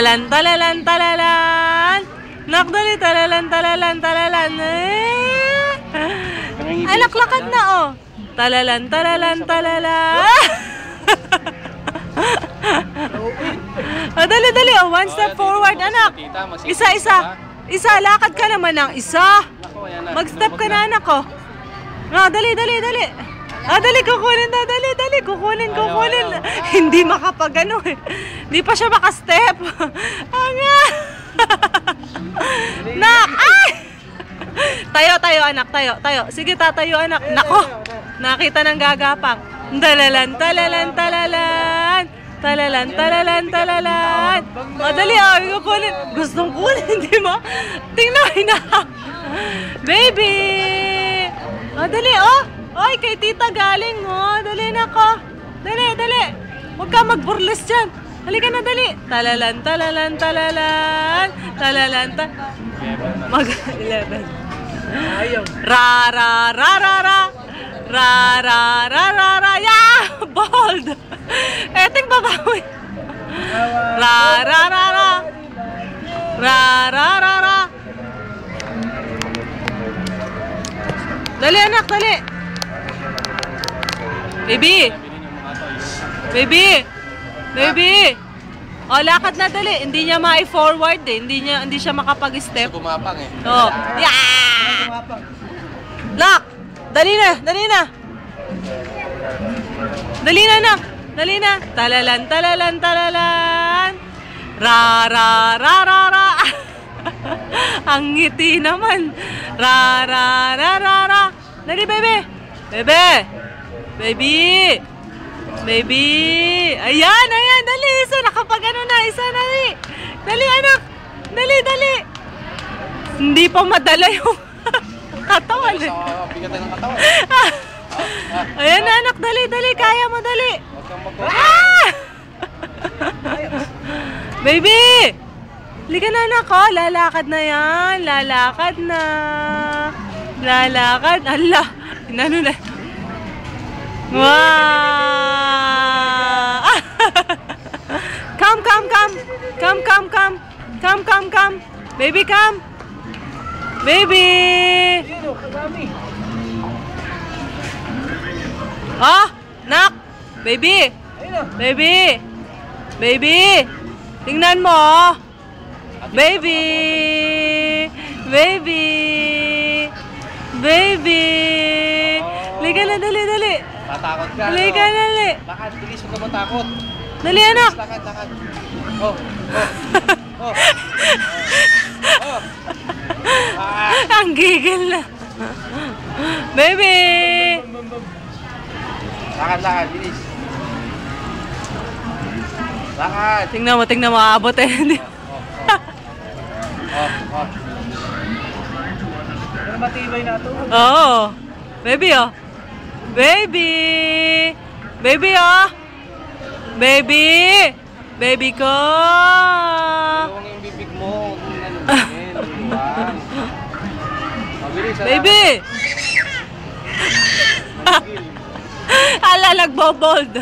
Talalan, talalan, talalan. Nak, dali, talalan, talalan, talalan. Ay, laklakad na, oh. Talalan, talalan, talalan. Oh, dali, dali, oh. One step forward, anak. Isa, isa. Isa, lakad ka naman ng isa. Mag-step ka na, anak, oh. Ah, dali, dali, dali. Ah, dali, kukunin na, dali, dali. Kukunin, kukunin. Hindi makapag-ano, eh. Hindi pa siya makastep. Anga. Nak, ay! Tayo, tayo, anak, tayo, tayo. Sige, tatayo, anak. Nako, nakita ng gagapang. Talalan, talalan, talalan. Talalan, talalan, talalan. O, dali, oh, kukunin. Gustong kunin, di mo? Tingnan na. Baby. O, dali, oh. Oy, kay tita galing, oh. Dali na ko. Dali, dali. Huwag ka magburles dyan. Halika na, dali. Talalan, talalan, talalan. Talalan, Mag-11. Ra, ra, ra, ra, ra. Ra, ra, ra, ra, ra. Yeah! Bold! Eting babawi. Ra, ra, ra, ra. Ra, ra, ra, ra. Dali, anak, dali. Baby! Baby! Baby! O, lakad na dali. Hindi niya ma-forward eh. Hindi siya makapag-step. Gusto gumapang eh. Oh. Yeah! Lock! Dali na! Dali na! Dali na, anak! Dali na! Talalan, talalan, talalan! Ra, ra, ra, ra, ra! Ang ngiti naman! Ra, ra, ra, ra, ra! Dali, baby! Baby! Baby! Baby! Ayan, ayan! Dali! Isa, nakapag-ano na! Isa, dali! Dali, anak! Dali, dali! Hindi pa madala yung katawan eh. Bigatan ng katawan. Ayan na, anak! Dali, dali! Kaya mo, dali! Huwag kang mag- Ah! Baby! Liga na, anak, oh! Lalakad na yan! Lalakad na! Lalakad! Allah! Inano na? Wow! Come, come, come! Come, come, come! Come, come, come! Baby, come! Baby! Oh! Nak! Baby! Baby! Baby! Tingnan mo! Baby! Baby! Baby! Liga na, dali, dali! Tatakot ka. Liga na, dali! Lakad, bilis mo ka matakot. Dali, anak! Lakad, lakad. Oh, oh, oh. Oh. Ang gigil na! Baby! Lakad, lakad, bilis. Lakad. Tingnan mo, aabot eh. Oh, oh. Pero matibay na ito. Oo. Baby, oh. Baby! Baby, oh. Baby! Baby ko! Yung bibig mo, kung ano din, luwan. Mabilis, ha? Baby! Ala, nagbobold.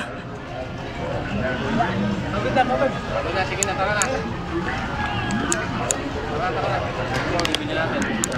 Maganda, maganda. Tara na, sige na, tara na. Tara na. Bibigyan natin.